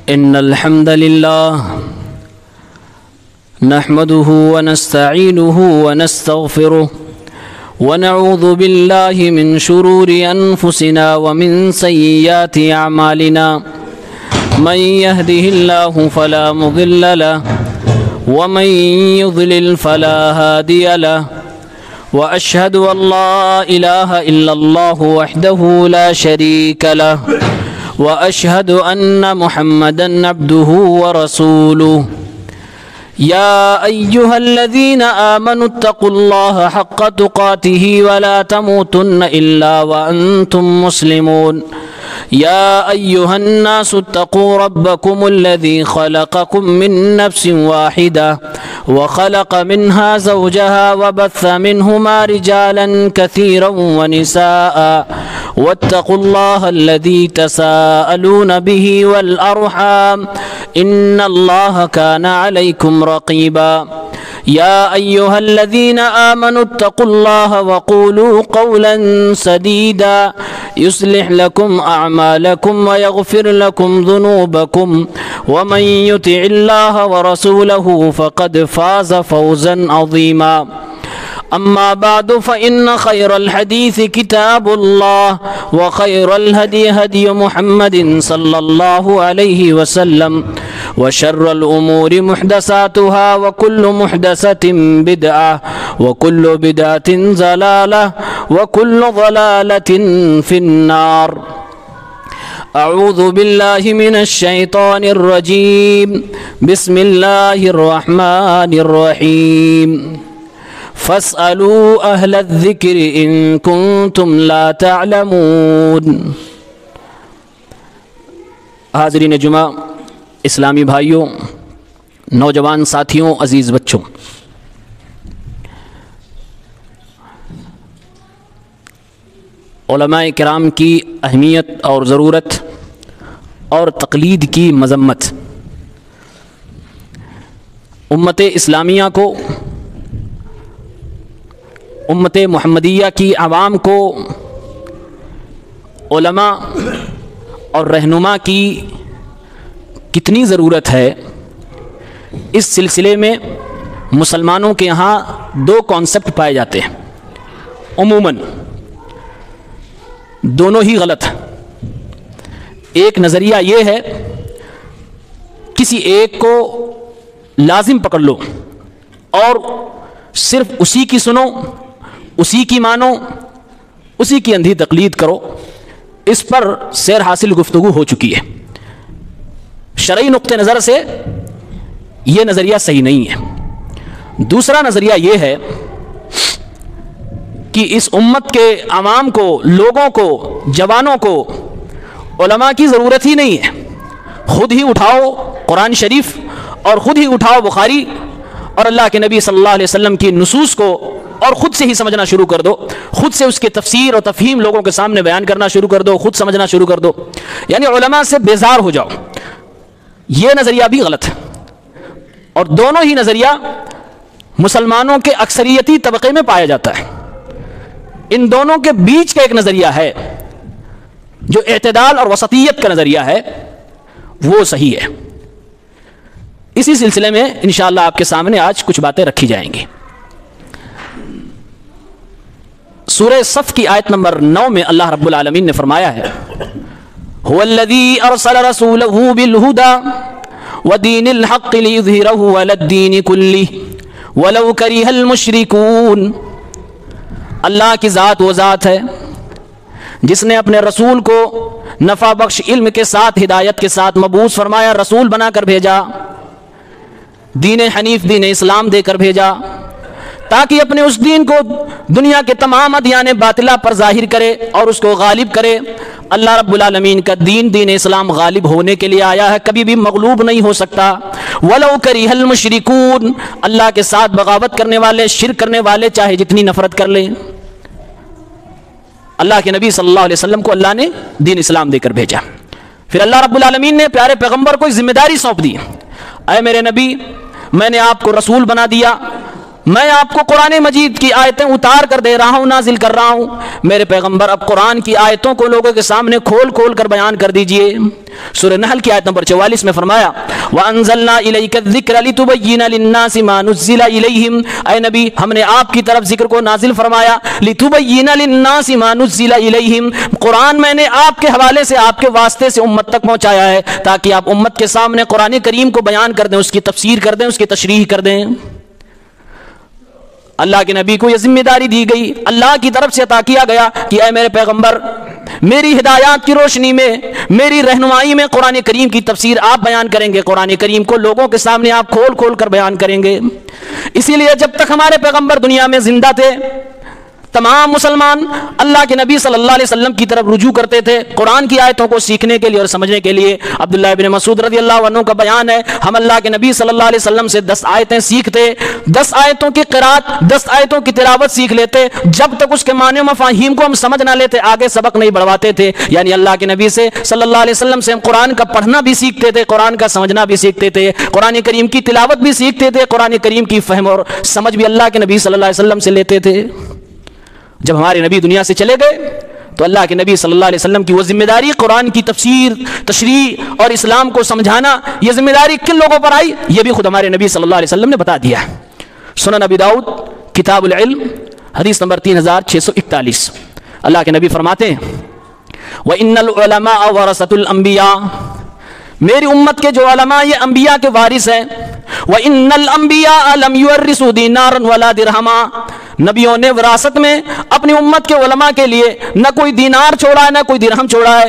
إن الحمد لله نحمده ونستعينه ونستغفره ونعوذ بالله من شرور أنفسنا ومن سيئات أعمالنا من يهده الله فلا مضل له ومن يضلل فلا هادي له وأشهد أن لا إله إلا الله وحده لا شريك له وأشهد أن محمدًا عبده ورسوله يا أيها الذين آمنوا اتقوا الله حق تقاته ولا تموتن إلا وأنتم مسلمون يا أيها الناس اتقوا ربكم الذي خلقكم من نفس واحدة وخلق منها زوجها وبث منهما رجالا كثيرا ونساء واتقوا الله الذي تساءلون به والأرحام إن الله كان عليكم رقيبا يا أيها الذين آمنوا اتقوا الله وقولوا قولا سديدا يصلح لكم أعمالكم ويغفر لكم ذنوبكم ومن يطع الله ورسوله فقد فاز فوزا عظيما أما بعد فإن خير الحديث كتاب الله وخير الهدي هدي محمد صلى الله عليه وسلم وشر الأمور محدثاتها وكل محدثة بدعة وكل بدعة ضلالة وكل ضلالة في النار أعوذ بالله من الشيطان الرجيم بسم الله الرحمن الرحيم فاسألوا أهل الذكر إن كنتم لا تعلمون۔ حاضرین جمعہ، اسلامی بھائیوں، نوجوان ساتھیوں، عزیز بچوں، علماء کرام کی اہمیت اور ضرورت اور تقلید کی مذمت امت اسلامیہ کو، امت محمدیہ کی عوام کو علماء اور رہنما کی کتنی ضرورت ہے، اس سلسلے میں مسلمانوں کے ہاں دو کانسیپٹ پائے جاتے ہیں۔ عموماً دونوں ہی غلط ہیں۔ ایک نظریہ یہ ہے کسی ایک کو لازم پکڑ لو اور صرف اسی کی سنو، اسی کی مانو، اسی کی اندھی تقلید کرو، اس پر سیر حاصل گفتگو ہو چکی ہے۔ شرعی نقطہ نظر سے یہ نظریہ صحیح نہیں ہے۔ دوسرا نظریہ یہ ہے کہ اس امت کے عوام کو، لوگوں کو، جوانوں کو علماء کی ضرورت ہی نہیں ہے۔ خود ہی اٹھاؤ قرآن شریف اور خود ہی اٹھاؤ بخاری اور اللہ کے نبی صلی اللہ علیہ وسلم کی نصوص کو اور خود سے ہی سمجھنا شروع کر دو، خود سے اس کے تفسیر اور تفہیم لوگوں کے سامنے بیان کرنا شروع کر دو، خود سمجھنا شروع کر دو، یعنی علماء سے بیزار ہو جاؤ۔ یہ نظریہ بھی غلط ہے، اور دونوں ہی نظریہ مسلمانوں کے اکثریتی طبقے میں پایا جاتا ہے۔ ان دونوں کے بیچ کا ایک نظریہ ہے جو اعتدال اور وسطیت کا نظریہ ہے، وہ صحیح ہے۔ اسی سلسلے میں انشاءاللہ آپ کے سامنے آج کچھ باتیں رکھی جائیں گی۔ سورہ صف کی آیت نمبر 9 میں اللہ رب العالمین نے فرمایا ہے هو الذی ارسل رسولہ بالہدی ودین الحق لیظہرہ علی الدین کلہ ولو کرہ المشرکون۔ اللہ کی ذات وہ ذات ہے جس نے اپنے رسول کو نفع بخش علم کے ساتھ، ہدایت کے ساتھ مبعوث فرمایا، رسول بنا کر بھیجا، دین حنیف، دین اسلام دے کر بھیجا، تاکہ اپنے اس دین کو دنیا کے تمام ادیان باطلہ پر ظاہر کرے اور اس کو غالب کرے۔ اللہ رب العالمین کا دین، دین اسلام غالب ہونے کے لیے آیا ہے، کبھی بھی مغلوب نہیں ہو سکتا۔ وَلَوْ كَرِهَ الْمُشْرِكُونَ، اللہ کے ساتھ بغاوت کرنے والے، شرک کرنے والے چاہے جتنی نفرت کر لیں، اللہ کے نبی صلی اللہ علیہ وسلم کو اللہ نے دین اسلام دے کر بھیجا۔ پھر اللہ رب العالمین نے پیارے پیغمبر کو ذمہ داری سونپ دی، اے میرے نبی، میں نے آپ کو رسول بنا دیا، میں آپ کو قرآن مجید کی آیتیں اتار کر دے رہا ہوں، نازل کر رہا ہوں، میرے پیغمبر اب قرآن کی آیتوں کو لوگوں کے سامنے کھول کھول کر بیان کر دیجئے۔ سورہ نحل کی آیت نمبر 44 میں فرمایا وَأَنزَلْنَا إِلَيْكَ الذِّكْرَ لِتُبَيِّنَ لِلنَّاسِ مَا نُزِّلَ إِلَيْهِمْ، اے نبی ہم نے آپ کی طرف ذکر کو نازل فرمایا لِتُبَيِّنَ لِلنَّاسِ مَا نُزِّلَ إِلَيْهِمْ، قرآن میں نے آپ کے حوالے سے، آپ کے واسطے سے امت تک پہنچایا ہے تاکہ آپ امت کے سامنے قرآن کریم کو بیان کر دیں، اس کی تفسیر کر دیں، اس کی تشریح کر دیں۔ اللہ کے نبی کو یہ ذمہ داری دی گئی، اللہ کی طرف سے عطا کیا گیا کہ اے میرے پیغمبر میری ہدایات کی روشنی میں، میری رہنمائی میں قرآن کریم کی تفسیر آپ بیان کریں گے، قرآن کریم کو لوگوں کے سامنے آپ کھول کھول کر بیان کریں گے۔ اسی لیے جب تک ہمارے پیغمبر دنیا میں زندہ تھے تمام مسلمان اللہ کے نبی صلی اللہ علیہ وسلم کی طرف رجوع کرتے تھے قرآن کی آیتوں کو سیکھنے کے لیے اور سمجھنے کے لیے۔ عبداللہ ابن مسعود رضی اللہ عنہ کا بیان ہے ہم اللہ کے نبی صلی اللہ علیہ وسلم سے 10 آیتیں سیکھتے، 10 آیتوں کی قرات، 10 آیتوں کی تلاوت سیکھ لیتے، جب تک اس کے معنی و مفاہیم کو ہم سمجھ نہ لیتے آگے سبق نہیں بڑھواتے تھے۔ یعنی اللہ کے نبی سے صلی اللہ علیہ وسلم سے ہم قرآن کا پڑھنا بھی سیکھتے تھے، قرآن کا سمجھنا بھی سیکھتے تھے، قرآن کریم کی تلاوت بھی سیکھتے تھے، قرآن کریم کی فہم اور سمجھ بھی اللہ کے نبی صلی اللہ علیہ وسلم سے لیتے تھے۔ جب ہمارے نبی دنیا سے چلے گئے تو اللہ کے نبی صلی اللہ علیہ وسلم کی وہ ذمہ داری قرآن کی تفسیر، تشریح اور اسلام کو سمجھانا، یہ ذمہ داری کن لوگوں پر آئی یہ بھی خود ہمارے نبی صلی اللہ علیہ وسلم نے بتا دیا ہے۔ سنن ابی داؤد کتاب العلم حدیث نمبر 3641 اللہ کے نبی فرماتے ہیں وَإِنَّ الْعُلَمَاءَ وَرَثَةُ الْأَنْبِيَاءِ، میری امت کے جو علماء یہ انبیاء کے وارث ہیں۔ وَإِنَّ الْأَنْبِيَاءَ لَمْ يُوَرِّثُوا دِينَارًا وَلَا دِرْهَمًا، نبیوں نے وراثت میں اپنی امت کے علماء کے لیے نہ کوئی دینار چھوڑا ہے نہ کوئی درہم چھوڑا ہے۔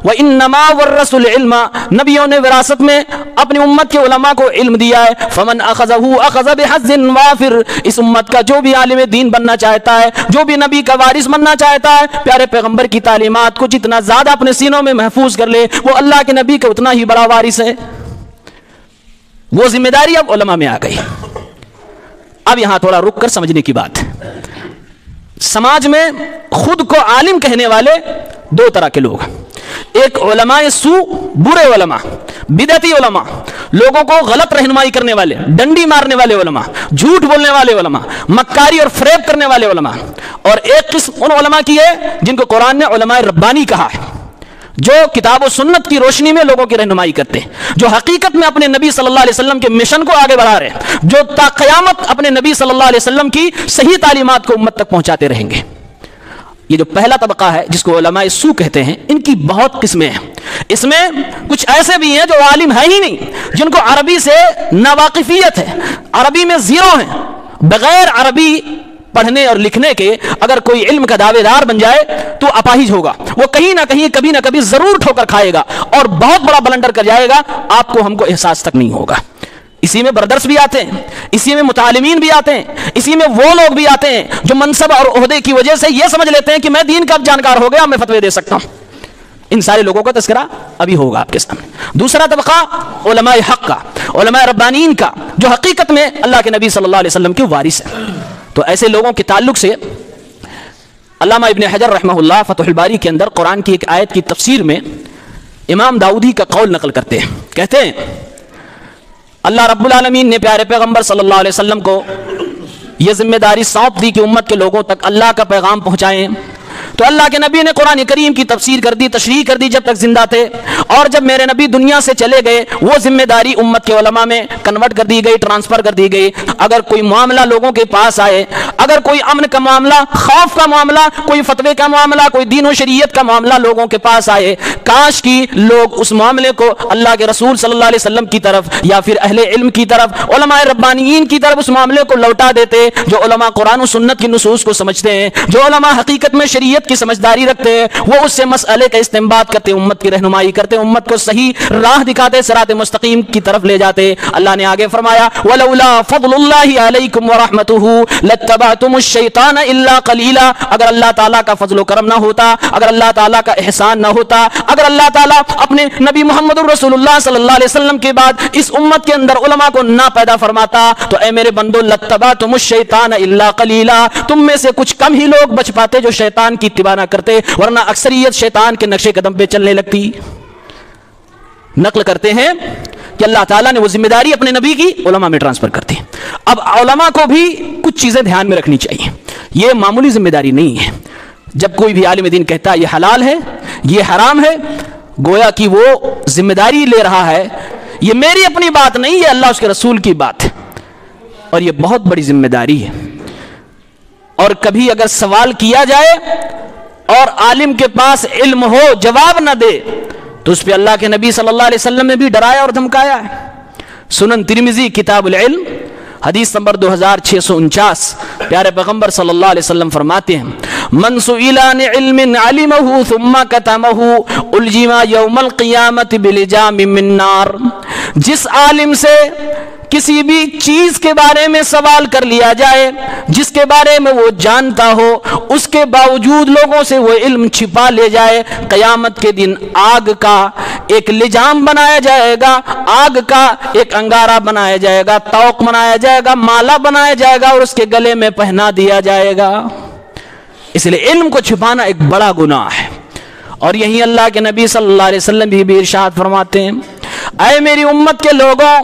وَإِنَّمَا وَرَّثُوا الْعِلْمَ، نبیوں نے وراثت میں اپنی امت کے علماء کو علم دیا ہے۔ فَمَنْ أَخَذَهُ أَخَذَ بِحَظٍّ وَافِرٍ، اس امت کا جو بھی عالم دین بننا چاہتا ہے، جو بھی نبی کا وارث بننا چاہتا ہے، پیارے پیغمبر کی تعلیمات کو جتنا زیادہ اپنے سینوں میں محفوظ کر لے وہ اللہ کے نبی کا اتنا ہی بڑا وارث ہے۔ وہ ذمہ داری اب علماء میں آ گئی۔ اب یہاں تھوڑا رک کر سمجھنے کی بات ہے۔ سماج میں خود کو عالم کہنے والے 2 طرح کے لوگ، ایک علماء سو، برے علماء، بدعتی علماء، لوگوں کو غلط رہنمائی کرنے والے، ڈنڈی مارنے والے علماء، جھوٹ بولنے والے علماء، مکاری اور فریب کرنے والے علماء، اور ایک قسم ان علماء کی ہے جن کو قرآن نے علماء ربانی کہا ہے، جو کتاب و سنت کی روشنی میں لوگوں کی رہنمائی کرتے ہیں، جو حقیقت میں اپنے نبی صلی اللہ علیہ وسلم کے مشن کو آگے بڑھا رہے ہیں، جو تا قیامت اپنے نبی صلی اللہ علیہ وسلم کی صحیح تعلیمات کو امت تک پہنچاتے رہیں گے۔ یہ جو پہلا طبقہ ہے جس کو علماء سو کہتے ہیں، ان کی بہت قسمیں ہیں۔ اس میں کچھ ایسے بھی ہیں جو عالم ہے ہی نہیں، جن کو عربی سے ناواقفیت ہے، عربی میں زیرو ہیں، بغیر عربی پڑھنے اور لکھنے کے اگر کوئی علم کا دعوے دار بن جائے تو اپاہج ہوگا، وہ کہیں نہ کہیں کبھی نہ کبھی ضرور ٹھوکر کھائے گا اور بہت بڑا بلنڈر کر جائے گا، آپ کو ہم کو احساس تک نہیں ہوگا۔ اسی میں بردرس بھی آتے ہیں، اسی میں متعلمین بھی آتے ہیں، اسی میں وہ لوگ بھی آتے ہیں جو منصب اور عہدے کی وجہ سے یہ سمجھ لیتے ہیں کہ میں دین کا جانکار ہو گیا، میں فتوے دے سکتا ہوں۔ ان سارے لوگوں کا تذکرہ ابھی ہوگا آپ کے سامنے۔ دوسرا طبقہ علماء حق کا، علماء ربانیین کا، جو حقیقت میں اللہ کے نبی صلی اللہ علیہ وسلم کے وارث ہیں۔ تو ایسے لوگوں کے تعلق سے علامہ ابن حجر رحمہ اللہ فتح الباری کے اندر قرآن کی ایک آیت کی تفسیر میں امام داؤدی کا قول نقل کرتے ہیں، کہتے ہیں اللہ رب العالمین نے پیارے پیغمبر صلی اللہ علیہ وسلم کو یہ ذمہ داری سونپ دی کہ امت کے لوگوں تک اللہ کا پیغام پہنچائیں، تو اللہ کے نبی نے قرآن کریم کی تفسیر کر دی، تشریح کر دی جب تک زندہ تھے، اور جب میرے نبی دنیا سے چلے گئے وہ ذمہ داری امت کے علماء میں کنورٹ کر دی گئی، ٹرانسفر کر دی گئی۔ اگر کوئی معاملہ لوگوں کے پاس آئے، اگر کوئی امن کا معاملہ، خوف کا معاملہ، کوئی فتوے کا معاملہ، کوئی دین و شریعت کا معاملہ لوگوں کے پاس آئے، کاش کی لوگ اس معاملے کو اللہ کے رسول صلی اللہ علیہ وسلم کی طرف یا پھر اہل علم کی طرف، علماء ربانیین کی طرف اس معاملے کو لوٹا دیتے، جو علماء قرآن و سنت کی نصوص کو سمجھتے ہیں، جو علماء حقیقت میں شریعت کی سمجھداری رکھتے ہیں، وہ اس سے مسئلے کا استنباط کرتے، امت کی رہنمائی کرتے، امت کو صحیح راہ دکھاتے، صراط مستقیم کی طرف لے جاتے۔ اللہ نے آگے فرمایا وَلَوْلَا فَضْلُ اللَّهِ عَلَيْكُمْ وَرَحْمَتُهُ لَاتَّبَعْتُمُ الشَّيْطَانَ إِلَّا قَلِيلًا، اگر اللہ تعالیٰ کا فضل و کرم نہ ہوتا، اگر اللہ تعالیٰ کا احسان نہ ہوتا، اگر اللہ تعالیٰ اپنے نبی محمد رسول اللہ صلی اللہ علیہ وسلم کے بعد اس امت کے اندر علماء کو نہ پیدا فرماتا تو اے میرے بندو لَاتَّبَعْتُمُ الشَّيْطَانَ إِلَّا قَلِيلًا، تم میں سے کچھ کم ہی لوگ بچ پاتے جو شیطان کی اتباع نہ کرتے، ورنہ اکثریت شیطان کے نقش قدم پہ چلنے لگتی۔ نقل کرتے ہیں کہ اللہ تعالیٰ نے وہ ذمہ داری اپنے نبی کی علماء میں ٹرانسفر کرتی۔ اب علماء کو بھی کچھ چیزیں دھیان میں رکھنی چاہیے. یہ معمولی ذمہ داری نہیں ہے. جب کوئی بھی عالم دین کہتا ہے یہ حلال ہے یہ حرام ہے، گویا کہ وہ ذمہ داری لے رہا ہے. یہ میری اپنی بات نہیں، یہ اللہ اس کے رسول کی بات ہے، اور یہ بہت بڑی ذمہ داری ہے. اور کبھی اگر سوال کیا جائے اور عالم کے پاس علم ہو جواب نہ دے تو اس پہ اللہ کے نبی صلی اللہ علیہ وسلم نے بھی ڈرایا اور دھمکایا ہے. سنن ترمذی کتاب العلم حدیث نمبر 2649، پیارے پیغمبر صلی اللہ علیہ وسلم فرماتے ہیں من سئل عن علم علمه ثم كتمه الجم یوم القیامت بلجام من نار. جس عالم سے کسی بھی چیز کے بارے میں سوال کر لیا جائے جس کے بارے میں وہ جانتا ہو، اس کے باوجود لوگوں سے وہ علم چھپا لے جائے، قیامت کے دن آگ کا ایک لجام بنایا جائے گا، آگ کا ایک انگارہ بنایا جائے گا، توق بنایا جائے گا، مالا بنایا جائے گا اور اس کے گلے میں پہنا دیا جائے گا. اس لیے علم کو چھپانا ایک بڑا گناہ ہے. اور یہی اللہ کے نبی صلی اللہ علیہ وسلم بھی ارشاد فرماتے ہیں اے میری امت کے لوگوں،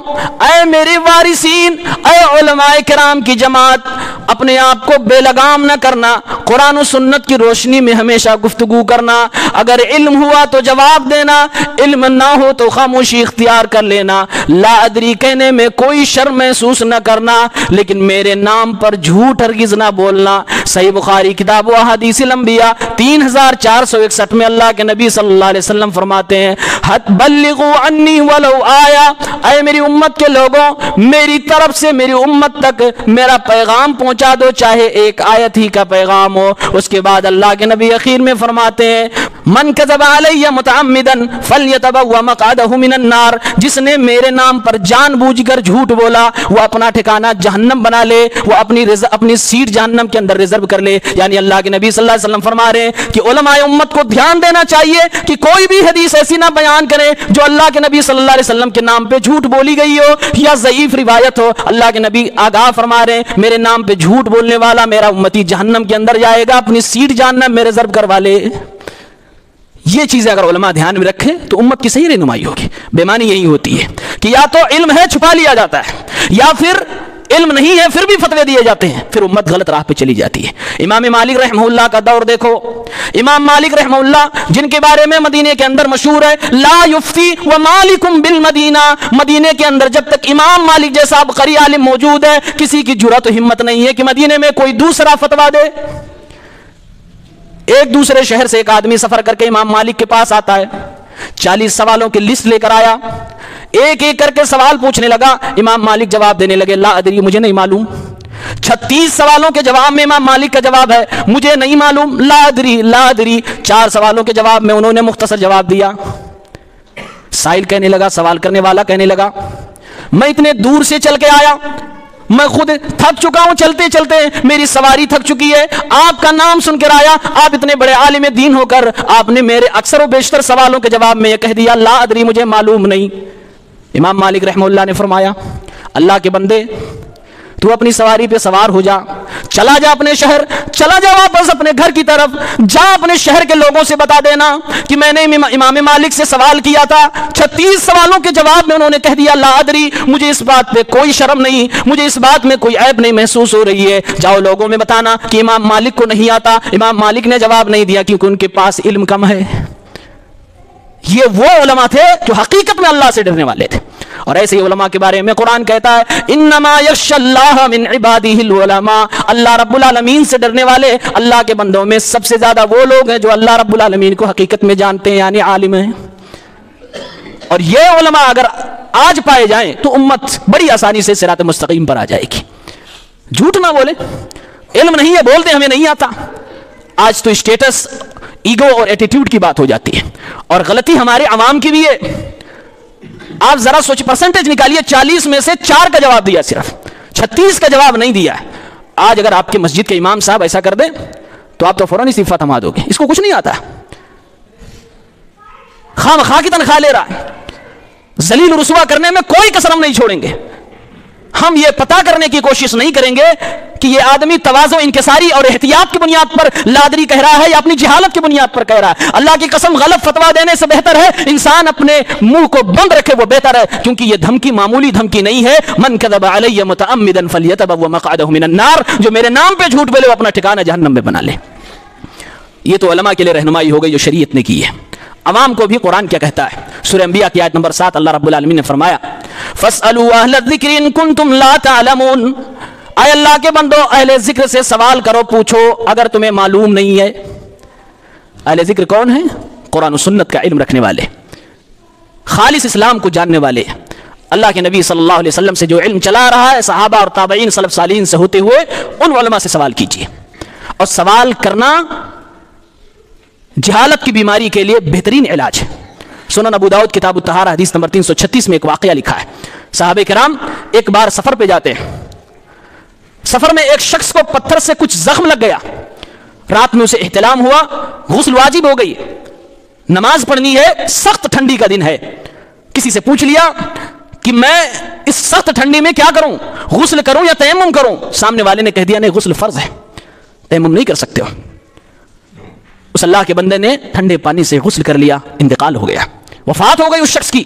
اے میری وارثین، اے علماء کرام کی جماعت، اپنے آپ کو بے لگام نہ کرنا، قرآن و سنت کی روشنی میں ہمیشہ گفتگو کرنا. اگر علم ہوا تو جواب دینا، علم نہ ہو تو خاموشی اختیار کر لینا. لا ادری کہنے میں کوئی شرم محسوس نہ کرنا، لیکن میرے نام پر جھوٹ ہرگز نہ بولنا. صحیح بخاری کتاب و احادیث الانبیاء 3461 میں اللہ کے نبی صلی اللہ علیہ وسلم فرماتے ہیں بلغوا عنی ولو آیا. اے میری امت کے لوگوں، میری طرف سے میری امت تک میرا پیغام پہنچا دو، چاہے ایک آیت ہی کا پیغام ہو. اس کے بعد اللہ کے نبی اخیر میں فرماتے ہیں من کذب علی متعمدا فلیتبوأ مقعدہ من النار. جس نے میرے نام پر جان بوجھ کر جھوٹ بولا وہ اپنا ٹھکانہ جہنم بنا لے، وہ اپنی سیٹ جہنم کے اندر ریزرو کر لے. یعنی اللہ کے نبی صلی اللہ علیہ وسلم فرما رہے ہیں کہ علماء امت کو دھیان دینا چاہیے کہ کوئی بھی حدیث ایسی نہ بیان کرے جو اللہ کے نبی صلی اللہ علیہ وسلم کے نام پہ جھوٹ بولی گئی ہو یا ضعیف روایت ہو. اللہ کے نبی آگاہ فرما رہے ہیں میرے نام پہ جھوٹ بولنے والا میرا امتی جہنم کے اندر جائے گا، اپنی سیٹ جہنم میں ریزرو کروا لے. یہ چیزیں اگر علماء دھیان میں رکھیں تو امت کی صحیح رہنمائی ہوگی. بیمانی یہی ہوتی ہے کہ یا تو علم ہے چھپا لیا جاتا ہے، یا پھر علم نہیں ہے پھر بھی فتوے دیے جاتے ہیں، پھر امت غلط راہ پہ چلی جاتی ہے. امام مالک رحمہ اللہ کا دور دیکھو. امام مالک رحمہ اللہ جن کے بارے میں مدینے کے اندر مشہور ہے لا یفتی ومالک بالمدینہ، مدینے کے اندر جب تک امام مالک جیسا عبقری عالم موجود ہے کسی کی جرأت و ہمت نہیں ہے کہ مدینے میں کوئی دوسرا فتویٰ دے. ایک دوسرے شہر سے ایک آدمی سفر کر کے امام مالک کے پاس آتا ہے، 40 سوالوں کی لسٹ لے کر آیا، ایک ایک کر کے سوال پوچھنے لگا. امام مالک جواب دینے لگے لا ادری، مجھے نہیں معلوم. 36 سوالوں کے جواب میں امام مالک کا جواب ہے مجھے نہیں معلوم، لا ادری لا ادری. 4 سوالوں کے جواب میں انہوں نے مختصر جواب دیا. سائل کہنے لگا، سوال کرنے والا کہنے لگا میں اتنے دور سے چل کے آیا، میں خود تھک چکا ہوں، چلتے چلتے میری سواری تھک چکی ہے، آپ کا نام سن کر آیا، آپ اتنے بڑے عالم دین ہو کر آپ نے میرے اکثر و بیشتر سوالوں کے جواب میں یہ کہہ دیا لا ادری، مجھے معلوم نہیں. امام مالک رحمہ اللہ نے فرمایا اللہ کے بندے تو اپنی سواری پہ سوار ہو جا، چلا جا اپنے شہر، چلا جا واپس اپنے گھر کی طرف، جا اپنے شہر کے لوگوں سے بتا دینا کہ میں نے امام مالک سے سوال کیا تھا، 36 سوالوں کے جواب میں انہوں نے کہہ دیا لا ادری، مجھے اس بات پہ کوئی شرم نہیں، مجھے اس بات میں کوئی عیب نہیں محسوس ہو رہی ہے. جاؤ لوگوں میں بتانا کہ امام مالک کو نہیں آتا. امام مالک نے جواب نہیں دیا کیونکہ ان کے پاس علم کم ہے. یہ وہ علماء تھے جو حقیقت میں اللہ سے ڈرنے والے تھے. اور ایسے ہی علماء کے بارے میں قرآن کہتا ہے انما یخشی اللہ من عبادہ العلماء، اللہ رب العالمین سے ڈرنے والے اللہ کے بندوں میں سب سے زیادہ وہ لوگ ہیں جو اللہ رب العالمین کو حقیقت میں جانتے ہیں، یعنی عالم ہیں. اور یہ علماء اگر آج پائے جائیں تو امت بڑی آسانی سے صراط مستقیم پر آ جائے گی. جھوٹ نہ بولے، علم نہیں ہے بولتے ہمیں نہیں آتا. آج تو اسٹیٹس، ایگو اور ایٹیٹیوڈ کی بات ہو جاتی ہے، اور غلطی ہمارے عوام کی بھی ہے. آپ ذرا سوچ پرسنٹیج نکالیے، 40 میں سے 4 کا جواب دیا، صرف 36 کا جواب نہیں دیا ہے. آج اگر آپ کے مسجد کے امام صاحب ایسا کر دیں تو آپ تو فوراً استعفا تھما دو گے، اس کو کچھ نہیں آتا، خواہ کی تنخواہ لے رہا ہے. ذلیل رسوا کرنے میں کوئی کسر ہم نہیں چھوڑیں گے. ہم یہ پتہ کرنے کی کوشش نہیں کریں گے کہ یہ آدمی تواضع انکساری اور احتیاط کی بنیاد پر لادری کہہ رہا ہے یا اپنی جہالت کی بنیاد پر کہہ رہا ہے. اللہ کی قسم غلط فتویٰ دینے سے بہتر ہے انسان اپنے منہ کو بند رکھے، وہ بہتر ہے، کیونکہ یہ دھمکی معمولی دھمکی نہیں ہے. من کذب علی متعمدا فلیتبوأ مقعدہ من النار، جو میرے نام پہ جھوٹ بولے وہ اپنا ٹھکانہ جہنم میں بنا لے. یہ تو علماء کے لیے رہنمائی ہو گئی جو شریعت نے کی ہے. عوام کو بھی قرآن کیا کہتا ہے؟ سورہ انبیاء کی آیت نمبر 7 اللہ رب العالمین نے فرمایا فَاسْأَلُوا أَهْلَ الذِّكْرِ إِن كُنتُمْ لَا تَعْلَمُونَ، اے اللہ کے بندو اہل ذکر سے سوال کرو، پوچھو اگر تمہیں معلوم نہیں ہے. اہل ذکر کون ہیں؟ قرآن و سنت کا علم رکھنے والے، خالص اسلام کو جاننے والے، اللہ کے نبی صلی اللہ علیہ وسلم سے جو علم چلا رہا ہے، صحابہ اور تابعین سلف صالحین سے ہوتے ہوئے، ان علماء سے سوال کیجیے. اور سوال کرنا جہالت کی بیماری کے لیے بہترین علاج ہے. سنن ابو داؤد کتاب الطہارہ حدیث نمبر 336 میں ایک واقعہ لکھا ہے. صحابہ کرام ایک بار سفر پہ جاتے ہیں، سفر میں ایک شخص کو پتھر سے کچھ زخم لگ گیا، رات میں اسے احتلام ہوا، غسل واجب ہو گئی، نماز پڑھنی ہے، سخت ٹھنڈی کا دن ہے. کسی سے پوچھ لیا کہ میں اس سخت ٹھنڈی میں کیا کروں، غسل کروں یا تیمم کروں؟ سامنے والے نے کہہ دیا نہیں، غسل فرض ہے، تیمم نہیں کر سکتے ہو. اس اللہ کے بندے نے ٹھنڈے پانی سے غسل کر لیا، انتقال ہو گیا، وفات ہو گئی اس شخص کی.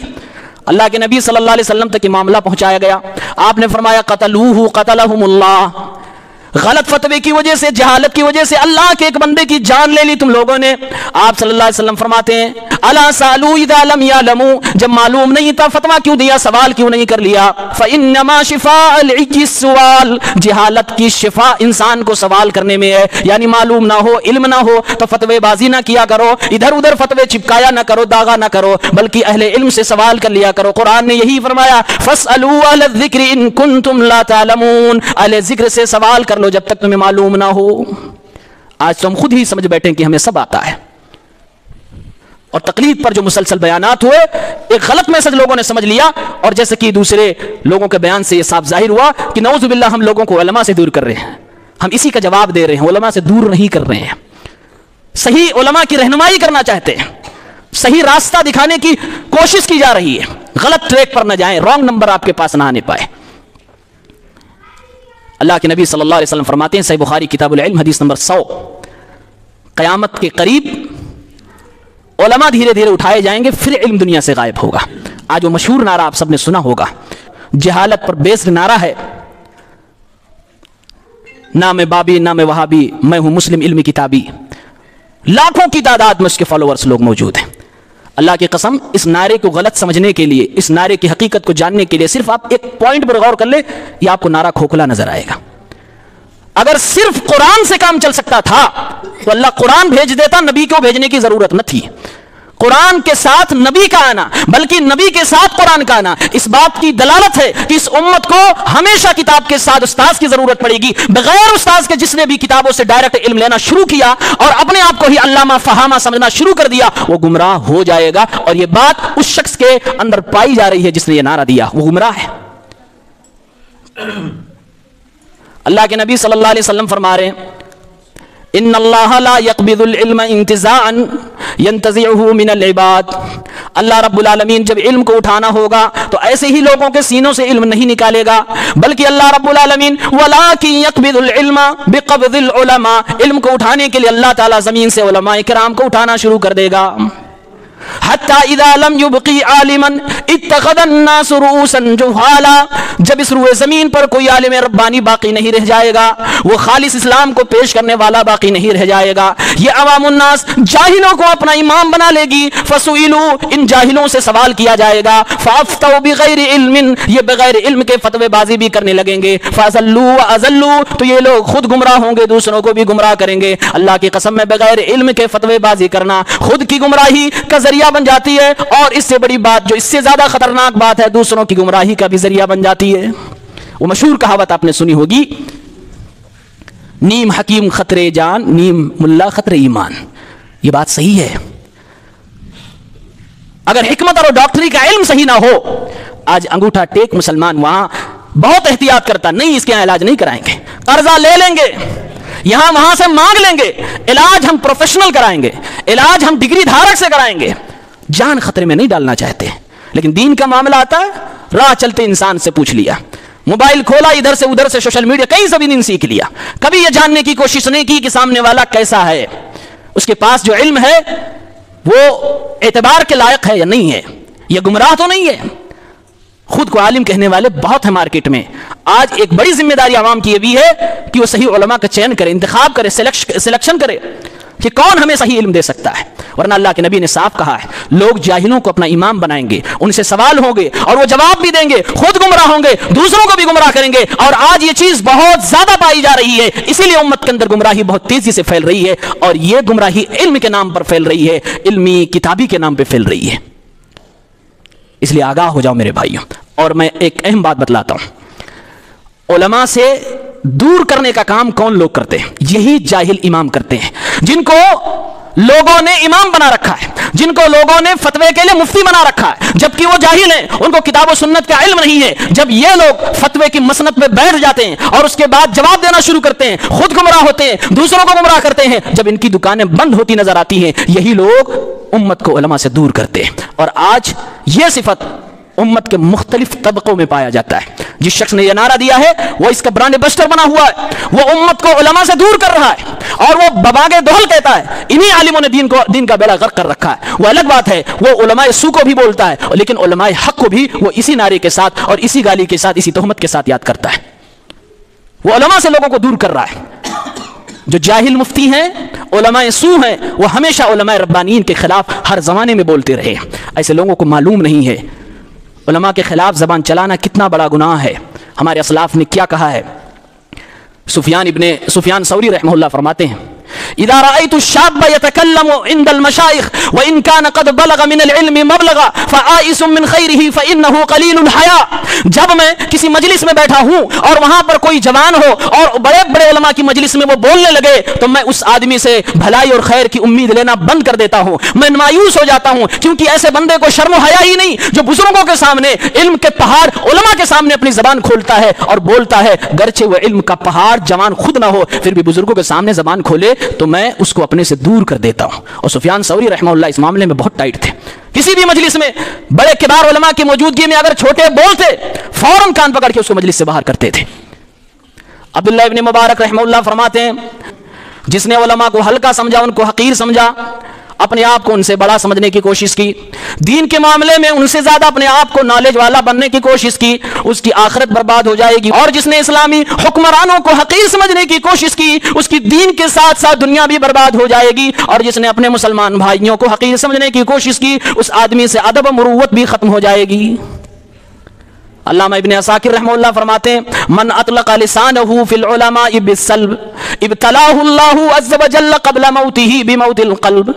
اللہ کے نبی صلی اللہ علیہ وسلم تک یہ معاملہ پہنچایا گیا. آپ نے فرمایا قتلوہ قتلہم اللہ، غلط فتوے کی وجہ سے، جہالت کی وجہ سے اللہ کے ایک بندے کی جان لے لی تم لوگوں نے. آپ صلی اللہ علیہ وسلم فرماتے ہیں الا سالوا اذا لم يعلموا، جب معلوم نہیں تھا فتویٰ کیوں دیا، سوال کیوں نہیں کر لیا؟ فانما شفاء العی السؤال، جہالت کی شفا انسان کو سوال کرنے میں ہے. یعنی معلوم نہ ہو، علم نہ ہو تو فتوے بازی نہ کیا کرو، ادھر ادھر فتوے چپکایا نہ کرو، داغا نہ کرو، بلکہ اہل علم سے سوال کر لیا کرو. قرآن نے یہی فرمایا فاسالوا اہل الذکر ان کنتم لا تعلمون، اہل ذکر سے سوال کر لو جب تک تمہیں معلوم نہ ہو. آج تو ہم خود ہی سمجھ بیٹھے کہ ہمیں سب آتا ہے، اور تقلید پر جو مسلسل بیانات ہوئے، ایک غلط میسج لوگوں نے سمجھ لیا، اور جیسے کہ دوسرے لوگوں کے بیان سے یہ صاف ظاہر ہوا کہ نعوذ باللہ ہم لوگوں کو علماء سے دور کر رہے ہیں. ہم اسی کا جواب دے رہے ہیں، علماء سے دور نہیں کر رہے ہیں، صحیح علماء کی رہنمائی کرنا چاہتے ہیں، صحیح راستہ دکھانے کی کوشش کی جا رہی ہے. غلط ٹریک پر نہ جائیں، رانگ نمبر آپ کے پاس نہ آنے پائے. اللہ کے نبی صلی اللہ علیہ وسلم فرماتے ہیں صحیح بخاری کتاب العلم حدیث نمبر 100، قیامت کے قریب علماء دھیرے دھیرے اٹھائے جائیں گے، پھر علم دنیا سے غائب ہوگا. آج وہ مشہور نعرہ آپ سب نے سنا ہوگا، جہالت پر بیسڈ نعرہ ہے، نہ میں بابی نہ میں وہابی، میں ہوں مسلم علمی کتابی. لاکھوں کی تعداد میں اس کے فالوورز لوگ موجود ہیں. اللہ کی قسم اس نعرے کو غلط سمجھنے کے لیے، اس نعرے کی حقیقت کو جاننے کے لیے صرف آپ ایک پوائنٹ پر غور کر لیں، یہ آپ کو نعرہ کھوکھلا نظر آئے گا. اگر صرف قرآن سے کام چل سکتا تھا تو اللہ قرآن بھیج دیتا، نبی کو بھیجنے کی ضرورت نہ تھی. قرآن کے ساتھ نبی کا آنا، بلکہ نبی کے ساتھ قرآن کا آنا اس بات کی دلالت ہے کہ اس امت کو ہمیشہ کتاب کے ساتھ استاذ کی ضرورت پڑے گی. بغیر استاذ کے جس نے بھی کتابوں سے ڈائریکٹ علم لینا شروع کیا اور اپنے آپ کو ہی علامہ فہامہ سمجھنا شروع کر دیا، وہ گمراہ ہو جائے گا. اور یہ بات اس شخص کے اندر پائی جا رہی ہے جس نے یہ نعرہ دیا، وہ گمراہ ہے. اللہ کے نبی صلی اللہ علیہ وسلم فرما رہے ہیں ان اللہ لا يقبض العلم انتزاعا ينتزعه من العباد. اللہ رب العالمین جب علم کو اٹھانا ہوگا تو ایسے ہی لوگوں کے سینوں سے علم نہیں نکالے گا، بلکہ اللہ رب العالمین ولكن يقبض العلم بقبض العلماء، علم کو اٹھانے کے لیے اللہ تعالیٰ زمین سے علماء کرام کو اٹھانا شروع کر دے گا. حتی اذا لم يبقي عالما اتخذ الناس رؤوسا جهالا، جب اس روئے زمین پر کوئی عالم ربانی باقی نہیں رہ جائے گا، وہ خالص اسلام کو پیش کرنے والا باقی نہیں رہ جائے گا، یہ عوام الناس جاہلوں کو اپنا امام بنا لے گی. فسئلوا، ان جاہلوں سے سوال کیا جائے گا. فافتوا بغیر علم، یہ بغیر علم کے فتوے بازی بھی کرنے لگیں گے. فاضلوا واضلوا، تو یہ لوگ خود گمراہ ہوں گے، دوسروں کو بھی گمراہ کریں گے. اللہ کی قسم میں بغیر علم کے فتوے بازی کرنا خود کی گمراہی کا ذریعہ بن جاتی ہے، اور اس سے بڑی بات جو اس سے زیادہ خطرناک بات ہے، دوسروں کی گمراہی کا بھی ذریعہ بن جاتی ہے. وہ مشہور کہاوت آپ نے سنی ہوگی، نیم حکیم خطرے جان، نیم ملا خطرے ایمان. یہ بات صحیح ہے. اگر حکمت اور ڈاکٹری کا علم صحیح نہ ہو، آج انگوٹھا ٹیک مسلمان وہاں بہت احتیاط کرتا، نہیں اس کے یہاں علاج نہیں کرائیں گے، قرضہ لے لیں گے، یہاں وہاں سے مانگ لیں گے، علاج ہم پروفیشنل کرائیں گے، علاج ہم ڈگری دھارک سے کرائیں گے. جان خطرے میں نہیں ڈالنا چاہتے. لیکن دین کا معاملہ آتا ہے، راہ چلتے انسان سے پوچھ لیا، موبائل کھولا, ادھر سے ادھر سے سوشل میڈیا, کئی سب دن سیکھ لیا, کبھی یہ جاننے کی کوشش نہیں کی کہ سامنے والا کیسا ہے, اس کے پاس جو علم ہے وہ اعتبار کے لائق ہے یا نہیں ہے, یہ گمراہ تو نہیں ہے. خود کو عالم کہنے والے بہت ہیں مارکیٹ میں. آج ایک بڑی ذمہ داری عوام کی یہ بھی ہے کہ وہ صحیح علماء کا چین کرے, انتخاب کرے, سلیکشن کرے کہ کون ہمیں صحیح علم دے سکتا ہے. ورنہ اللہ کے نبی نے صاف کہا ہے, لوگ جاہلوں کو اپنا امام بنائیں گے, ان سے سوال ہوں گے اور وہ جواب بھی دیں گے, خود گمراہ ہوں گے, دوسروں کو بھی گمراہ کریں گے. اور آج یہ چیز بہت زیادہ پائی جا رہی ہے, اسی لیے امت کے اندر گمراہی بہت تیزی سے پھیل رہی ہے, اور یہ گمراہی علم کے نام پر پھیل رہی ہے, علمی کتابی کے نام پہ پھیل رہی ہے. اس لیے آگاہ ہو جاؤ میرے بھائیوں. اور میں ایک اہم بات بتلاتا ہوں, علماء سے دور کرنے کا کام کون لوگ کرتے ہیں؟ یہی جاہل امام کرتے ہیں, جن کو لوگوں نے امام بنا رکھا ہے, جن کو لوگوں نے فتوے کے لیے مفتی بنا رکھا ہے, جبکہ وہ جاہل ہیں, ان کو کتاب و سنت کا علم نہیں ہے. جب یہ لوگ فتوے کی مسند پہ بیٹھ جاتے ہیں اور اس کے بعد جواب دینا شروع کرتے ہیں, خود گمراہ ہوتے ہیں, دوسروں کو گمراہ کرتے ہیں. جب ان کی دکانیں بند ہوتی نظر آتی ہیں, یہی لوگ امت کو علماء سے دور کرتے ہیں. اور آج یہ صفت امت کے مختلف طبقوں میں پایا جاتا ہے. جس شخص نے یہ نعرہ دیا ہے وہ اس کا برانڈ بسٹر بنا ہوا ہے, وہ امت کو علماء سے دور کر رہا ہے, اور وہ بباغے دہل کہتا ہے. انہی عالموں نے دین کا بیڑا غرق کر رکھا ہے. وہ الگ بات ہے, وہ علماء سو کو بھی بولتا ہے, لیکن علماء حق کو بھی وہ اسی نعرے کے ساتھ اور اسی گالی کے ساتھ, اسی تہمت کے ساتھ یاد کرتا ہے. وہ علماء سے لوگوں کو دور کر رہا ہے. جو جاہل مفتی ہیں, علماء سو ہیں, وہ ہمیشہ علماء ربانیین کے خلاف ہر زمانے میں بولتے رہے. ایسے لوگوں کو معلوم نہیں ہے علماء کے خلاف زبان چلانا کتنا بڑا گناہ ہے. ہمارے اسلاف نے کیا کہا ہے؟ سفیان ثوری رحمہ اللہ فرماتے ہیں, اذا رأيت الشاب يتكلم عند المشايخ وان كان قد بلغ من العلم مبلغا فآئس من خيره فانه قليل الحياء. جب میں کسی مجلس میں بیٹھا ہوں اور وہاں پر کوئی جوان ہو اور بڑے بڑے علماء کی مجلس میں وہ بولنے لگے, تو میں اس آدمی سے بھلائی اور خیر کی امید لینا بند کر دیتا ہوں. میں مایوس ہو جاتا ہوں, کیونکہ ایسے بندے کو شرم و حیا ہی نہیں جو بزرگوں کے سامنے علم کے پہاڑ علماء کے سامنے اپنی زبان کھولتا ہے اور بولتا ہے. گرچہ وہ علم کا پہاڑ جوان خود نہ ہو, پھر بھی بزرگوں کے سامنے زبان کھولے تو میں اس کو اپنے سے دور کر دیتا ہوں. اور سفیان ثوری رحمہ اللہ اس معاملے میں بہت ٹائٹ تھے. کسی بھی مجلس میں بڑے کبار علماء کی موجودگی میں اگر چھوٹے بولتے, فوراً کان پکڑ کے اس کو مجلس سے باہر کرتے تھے. عبداللہ ابن مبارک رحمہ اللہ فرماتے ہیں, جس نے علماء کو ہلکا سمجھا, ان کو حقیر سمجھا, اپنے آپ کو ان سے بڑا سمجھنے کی کوشش کی, دین کے معاملے میں ان سے زیادہ اپنے آپ کو نالج والا بننے کی کوشش کی, اس کی آخرت برباد ہو جائے گی. اور جس نے اسلامی حکمرانوں کو حقیر سمجھنے کی کوشش کی, اس کی دین کے ساتھ ساتھ دنیا بھی برباد ہو جائے گی. اور جس نے اپنے مسلمان بھائیوں کو حقیر سمجھنے کی کوشش کی, اس آدمی سے ادب و مروت بھی ختم ہو جائے گی. علامہ ابن عساکر رحمہ اللہ فرماتے ہیں, من اطلق لسانہ فی العلماء بالسلب ابتلاہ اللہ عز وجل قبل موتہ بموت القلب.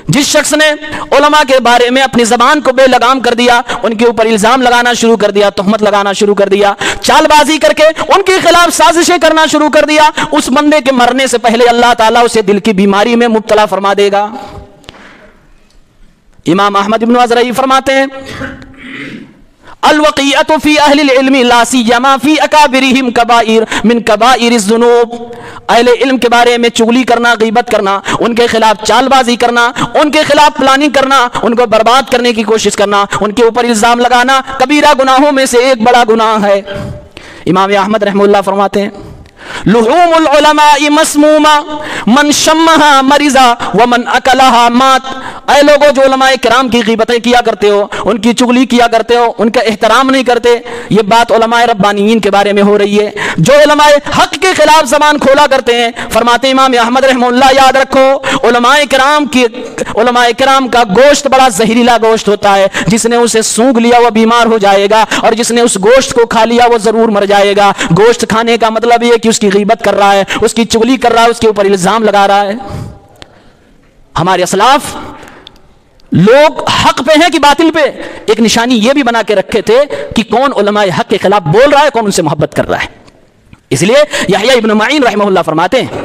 جس شخص نے علماء کے بارے میں اپنی زبان کو بے لگام کر دیا, ان کے اوپر الزام لگانا شروع کر دیا, تہمت لگانا شروع کر دیا, چال بازی کر کے ان کے خلاف سازشیں کرنا شروع کر دیا, اس بندے کے مرنے سے پہلے اللہ تعالیٰ اسے دل کی بیماری میں مبتلا فرما دے گا. امام احمد بن عزرعی فرماتے ہیں, الوقیعۃ فی اہل العلم لا سیما فی اکابرہم کبائر من کبائر الذنوب. اہل علم کے بارے میں چغلی کرنا, غیبت کرنا, ان کے خلاف چال بازی کرنا, ان کے خلاف پلاننگ کرنا, ان کو برباد کرنے کی کوشش کرنا, ان کے اوپر الزام لگانا کبیرہ گناہوں میں سے ایک بڑا گناہ ہے. امام احمد رحمہ اللہ فرماتے ہیں, لحوم العلماء مسموما من شمها مرضا ومن اکلها مات. اے لوگوں جو علماء کرام کی غیبتیں کیا کرتے ہو, ان کی چغلی کیا کرتے ہو, ان کا احترام نہیں کرتے, یہ بات علماء ربانیین کے بارے میں ہو رہی ہے. جو علماء حق کے خلاف زبان کھولا کرتے ہیں, فرماتے امام احمد رحمہ اللہ, یاد رکھو علماء کرام کا گوشت بڑا زہریلا گوشت ہوتا ہے. جس نے اسے سونگھ لیا وہ بیمار ہو جائے گا, اور جس نے اس گوشت کو کھا لیا وہ ضرور مر جائے گا. گوشت کھانے کا مطلب یہ کہ اس کی غیبت کر رہا ہے, اس کی چغلی کر رہا ہے, اس کے اوپر الزام لگا رہا ہے. ہمارے اسلاف لوگ حق پہ ہیں کہ باطل پہ, ایک نشانی یہ بھی بنا کے رکھے تھے کہ کون علماء حق کے خلاف بول رہا ہے, کون ان سے محبت کر رہا ہے. اس لیے یحییٰ ابن معین رحمہ اللہ فرماتے ہیں,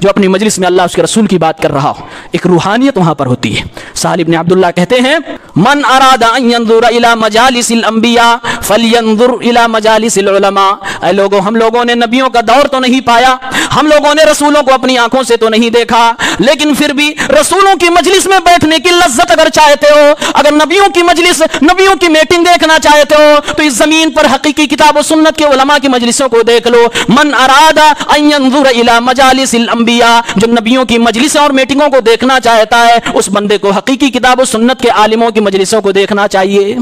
جو اپنی مجلس میں اللہ اس کے رسول کی بات کر رہا ہو، ایک روحانیت وہاں پر ہوتی ہے۔ سہل بن عبداللہ کہتے ہیں من اراد ان ينظر الى مجالس الانبیاء فلينظر الى مجالس العلماء۔ اے لوگوں، ہم لوگوں نے نبیوں کا دور تو نہیں پایا، ہم لوگوں نے رسولوں کو اپنی آنکھوں سے تو نہیں دیکھا، لیکن پھر بھی رسولوں کی مجلس میں بیٹھنے کی لذت اگر چاہتے ہو، اگر نبیوں کی مجلس، نبیوں کی میٹنگ دیکھنا چاہتے ہو، تو اس زمین پر حقیقی کتاب و سنت کے علماء کی مجلسوں کو دیکھ لو۔ من اراد ان ينظر الى مجالس الانبیاء، جو نبیوں کی مجلسوں اور میٹنگوں کو دیکھنا چاہتا ہے، اس بندے کو حقیقی کتاب و سنت کے عالموں کی مجلسوں کو دیکھنا چاہیے۔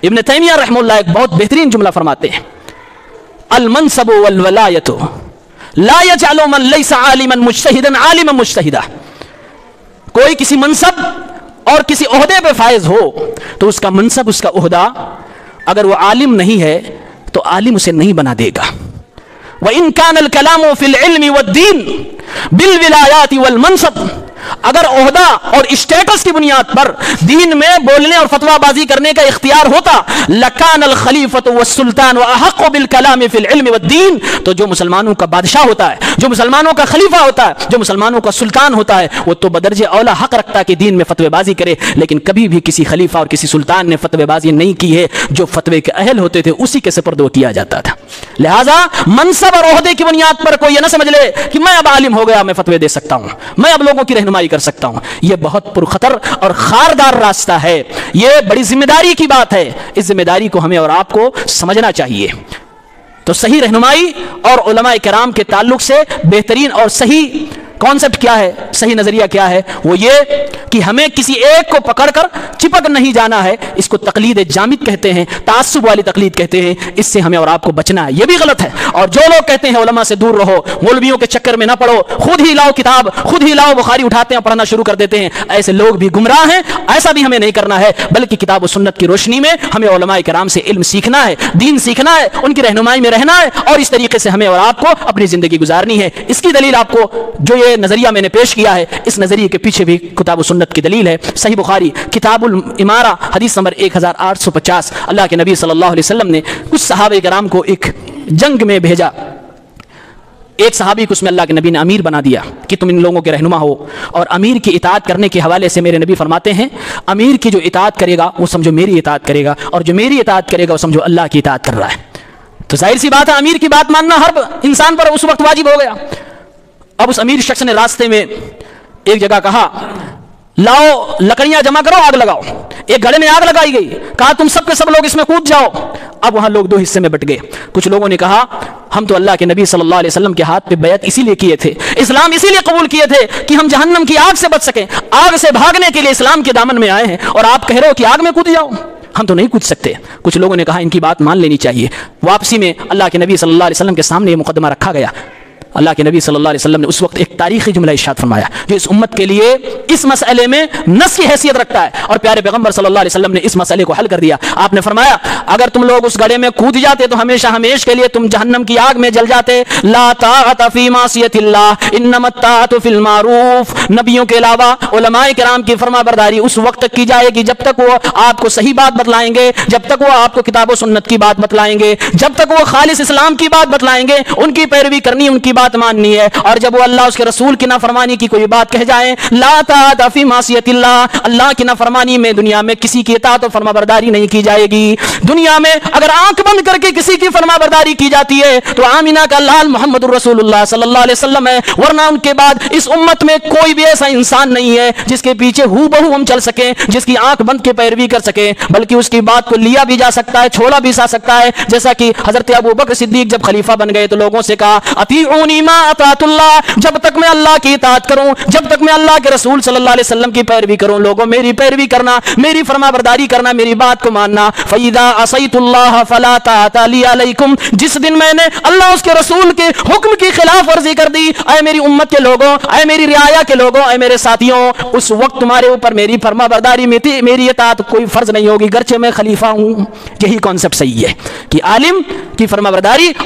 ابن تیمیہ رحمہ اللہ ایک بہت بہترین جملہ فرماتے ہیں، المنصب والولایت لا يجعل من ليس عالما مجتہدا عالما مجتہدا۔ کوئی کسی منصب اور کسی عہدے پہ فائز ہو تو اس کا منصب، اس کا عہدہ اگر وہ عالم نہیں ہے تو عالم اسے نہیں بنا دے گا۔ وَإِن كَانَ الْكَلَامُ فِي الْعِلْمِ وَالدِّينِ بِالْوِلَایَاتِ وَالْمَنْصَبِ، اگر عہدہ اور اسٹیٹس کی بنیاد پر دین میں بولنے اور فتویٰ بازی کرنے کا اختیار ہوتا، لَكَانَ الْخَلِيفَةُ وَالسُّلْطَانُ أَحَقُّ بِالْكَلَامِ فِي الْعِلْمِ وَالدِّينِ، تو جو مسلمانوں کا بادشاہ ہوتا ہے، جو مسلمانوں کا خلیفہ ہوتا ہے، جو مسلمانوں کا سلطان ہوتا ہے، وہ تو بدرجہ اولا حق رکھتا ہے کہ دین میں فتوی بازی کرے، لیکن کبھی بھی کسی خلیفہ اور کسی سلطان نے فتوی بازی نہیں کی ہے۔ جو فتوی کے اہل ہوتے تھے اسی کے سپرد وہ کیا جاتا تھا۔ لہٰذا منصب اور عہدے کی بنیاد پر کوئی یہ نہ سمجھ لے کہ میں اب عالم ہو گیا، میں فتوی دے سکتا ہوں، میں اب لوگوں کی رہنمائی کر سکتا ہوں۔ یہ بہت پرخطر اور خاردار راستہ ہے، یہ بڑی ذمہ داری کی بات ہے، اس ذمہ داری کو ہمیں اور آپ کو سمجھنا چاہیے۔ تو صحیح رہنمائی اور علماء کرام کے تعلق سے بہترین اور صحیح کانسیپٹ کیا ہے، صحیح نظریہ کیا ہے؟ وہ یہ کہ ہمیں کسی ایک کو پکڑ کر چپک نہیں جانا ہے۔ اس کو تقلید جامد کہتے ہیں، تعصب والی تقلید کہتے ہیں۔ اس سے ہمیں اور آپ کو بچنا ہے، یہ بھی غلط ہے۔ اور جو لوگ کہتے ہیں علماء سے دور رہو، مولویوں کے چکر میں نہ پڑو، خود ہی لاؤ کتاب، خود ہی لاؤ بخاری اٹھاتے ہیں پڑھنا شروع کر دیتے ہیں، ایسے لوگ بھی گمراہ ہیں۔ ایسا بھی ہمیں نہیں کرنا ہے، بلکہ کتاب و سنت کی روشنی میں ہمیں علماء کرام سے علم سیکھنا ہے، دین سیکھنا ہے، ان کی رہنمائی میں رہنا ہے، اور اس طریقے سے ہمیں اور آپ کو اپنی زندگی گزارنی ہے۔ اس کی دلیل آپ کو جو یہ نظریہ میں نے پیش کیا ہے، اس نظریے کے پیچھے بھی کتاب و سنت کی دلیل ہے۔ صحیح بخاری کتاب الامارہ حدیث نمبر 1850، اللہ کے نبی صلی اللہ علیہ وسلم نے کچھ صحابہ کرام کو ایک جنگ میں بھیجا۔ ایک صحابی کو اس میں اللہ کے نبی نے امیر بنا دیا کہ تم ان لوگوں کے رہنما ہو، اور امیر کی اطاعت کرنے کے حوالے سے میرے نبی فرماتے ہیں امیر کی جو اطاعت کرے گا وہ سمجھو میری اطاعت کرے گا، اور جو میری اطاعت کرے گا وہ سمجھو اللہ کی اطاعت کر رہا ہے۔ تو ظاہر سی بات ہے امیر کی بات ماننا ہر انسان پر اس وقت واجب ہو گیا۔ اب اس امیر شخص نے راستے میں ایک جگہ کہا لاؤ لکڑیاں جمع کرو، آگ لگاؤ۔ ایک گھڑے میں آگ لگائی گئی، کہا تم سب کے سب لوگ اس میں کود جاؤ۔ اب وہاں لوگ دو حصے میں بٹ گئے۔ کچھ لوگوں نے کہا ہم تو اللہ کے نبی صلی اللہ علیہ وسلم کے ہاتھ پہ بیعت اسی لیے کیے تھے، اسلام اسی لیے قبول کیے تھے کہ ہم جہنم کی آگ سے بچ سکیں، آگ سے بھاگنے کے لیے اسلام کے دامن میں آئے ہیں، اور آپ کہہ رہے ہو کہ آگ میں کود جاؤ، ہم تو نہیں کود سکتے۔ کچھ لوگوں نے کہا ان کی بات مان لینی چاہیے۔ واپسی میں اللہ کے نبی صلی اللہ علیہ وسلم کے سامنے یہ مقدمہ رکھا گیا۔ اللہ کے نبی صلی اللہ علیہ وسلم نے اس وقت ایک تاریخی جملہ ارشاد فرمایا جو اس امت کے لیے اس مسئلے میں نص کی حیثیت رکھتا ہے، اور پیارے پیغمبر صلی اللہ علیہ وسلم نے اس مسئلے کو حل کر دیا۔ آپ نے فرمایا اگر تم لوگ اس گڑھے میں کود جاتے تو ہمیشہ ہمیش کے لیے تم جہنم کی آگ میں جل جاتے۔ لا طاعت فی معصیت اللہ انما الطاعت فی المعروف۔ نبیوں کے علاوہ علماء کرام کی فرما برداری اس وقت تک کی جائے گی جب تک وہ آپ کو صحیح بات بتلائیں گے، جب تک وہ آپ کو کتاب و سنت کی بات بتلائیں گے، جب تک وہ خالص اسلام کی بات بتلائیں گے، ان کی پیروی کرنی، ان کی بات ماننی ہے۔ اور جب وہ اللہ اس کے رسول کی نافرمانی کی کوئی بات کہہ جائیں، لا طاعت فی معصیت اللہ، اللہ کی نافرمانی میں دنیا میں کسی کی اطاعت و فرما برداری نہیں کی جائے گی۔ دنیا میں اگر آنکھ بند کر کے کسی کی فرما برداری کی جاتی ہے تو آمینہ کا لال محمد الرسول اللہ صلی اللہ علیہ وسلم ہے، ورنہ ان کے بعد اس امت میں کوئی بھی ایسا انسان نہیں ہے جس کے پیچھے ہو بہو ہم چل سکیں، جس کی آنکھ بند کے پیروی کر سکیں، بلکہ اس کی بات کو لیا بھی جا سکتا ہے، چھوڑا بھی جا سکتا ہے۔ جیسا کہ حضرت ابو بکر صدیق جب خلیفہ بن گئے تو لوگوں سے کہا اطیعونی ما اطاعت اللہ، جب تک میں اللہ کی اطاعت کروں، جب تک میں اللہ کے رسول صلی اللہ علیہ وسلم کی پیروی کروں، لوگوں میری پیروی کرنا، میری فرما برداری کرنا، میری بات کو ماننا۔ فَإِذَا عَصَيْتُ اللَّهَ فَلَا طَاعَةَ لِي عَلَيْكُمْ، جس دن میں نے اللہ اس کے رسول کے حکم کی خلاف ورزی کر دی، اے میری امت کے لوگوں، اے میری رعایا کے لوگوں، اے میرے ساتھیوں، اس وقت تمہارے اوپر میری فرما برداری میں تھی، میری اطاعت کوئی فرض نہیں ہوگی گرچہ میں خلیفہ ہوں۔ یہی کانسیپٹ صحیح ہے کہ عالم کی فرما برداری